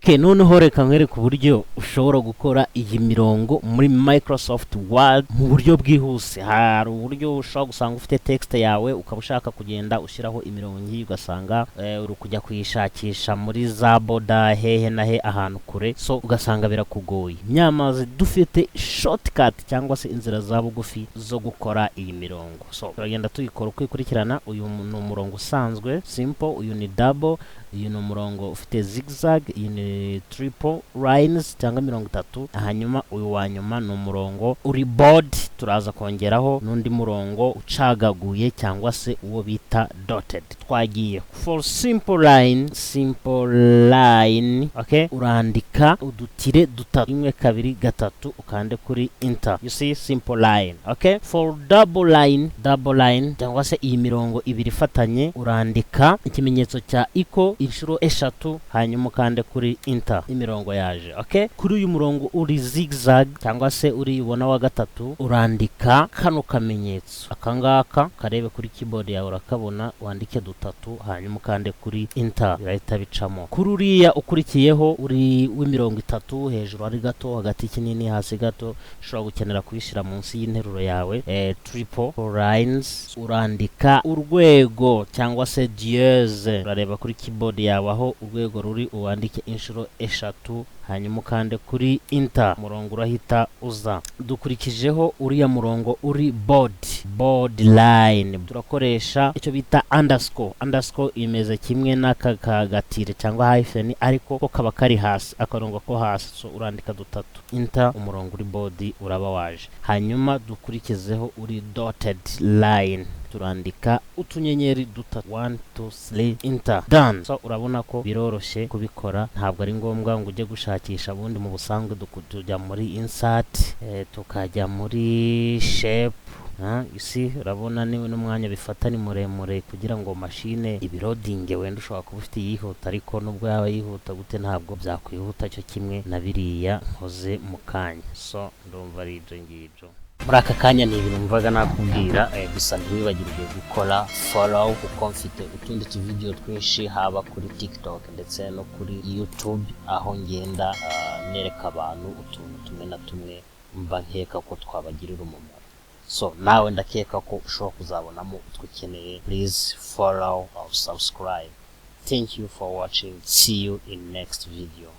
Okay, noneho reka nkwereke uburyo ushobora gukora iyi mirongo muri Microsoft Word mu buryo bwihuse. Hari uburyo ushobora gusanga ufite text yawe ukaba ushaka kugenda ushyiraho imirongo ngiyi ugasanga uri kujya kuyishakisha muri za boda hehe na he ahantu kure, so ugasanga birakugoye. Nyamaze dufite shortcut cyangwa se inzira za bugufi zo gukora iyi mirongo. So turagenda tuyikora uko ikurikirana. Uyu ni umurongo usanzwe simple, uyu ni double, uyu ni umurongo ufite zigzag, iyi ni triple lines cyangwa mirongo itatu, hanyuma uyu wa nyuma ni umurongo uri bold, turaza kongeraho n'undi murongo ucagaguye cyangwa se uwo bita dotted. Twagiye for simple line, okay, urandika udutire dutatu, imwe kabiri gatatu, ukande kuri enter. You see simple line, okay. For double line cyangwa se iyi mirongo ibiri ifatanye, urandika ikimenyetso cya equal inshuro eshatu, hanyuma ukande kuri enter. Imirongo yaje, okay. Kuri uyu murongo uri zigzag cyangwa se uri ubona wa gatatu, urandika kano kamenyetso akangaka, karebe kuri keyboard yawe urakabona, wandike dutatu, hanyuma ukande kuri enter, birahita bicamo. Kuri uriya ukurikiyeho uri w'imirongo itatu, hejuru ari gato, hagati kinini, hasi gato, ushobora gukenera kubishyira munsi y'interuro yawe. Triple lines, urandika urwego cyangwa se dièse, urareba kuri keyboard yawe aho urwego ruri, uwandike inshuro eshatu, hanyuma ukande kuri enter, murongo urahita uza. Dukurikijeho uriya murongo uri bold line, turakoresha icyo bita underscore imeze kimwe n'aka kagatire cyangwa hyphen, ariko ko kaba kari hasi, akarongo ko hasi, so urandika dutatu, enter, umurongo uri bold uraba waje. Hanyuma dukurikizeho uri dotted line, turandika utunyenyeri dutatu, 1 2 3, enter, done. So urabona ko biroroshye kubikora, ntabwo ari ngombwa ngo ujye gushakisha bundi. Mu busanzwe tujya muri insert, tukajya muri shape. You see, urabona niwe n'umwanya bifata ni muremure kugira ngo machine ibirodinge, wenda ushobora kuba ufite yihuta, ariko nubwo yaba yihuta gute ntabwo byakwihuta cyo kimwe na biriya nkoze mu kanya. So ndumva ari ibyo ngibyo muri aka kanya. Ni ibintu mvaga nakubwira, gusa ntiwibagirwe gukora follow, kuko mfite utundi tuvideo twinshi haba kuri TikTok ndetse no kuri YouTube, aho ngenda nereka abantu utuntu tumwe na tumwe mba nkeka ko twabagirira umumaro. So nawe ndakeka ko ushobora kuzabonamo utwo ukeneye. Please follow or subscribe. Thank you for watching. See you in next video.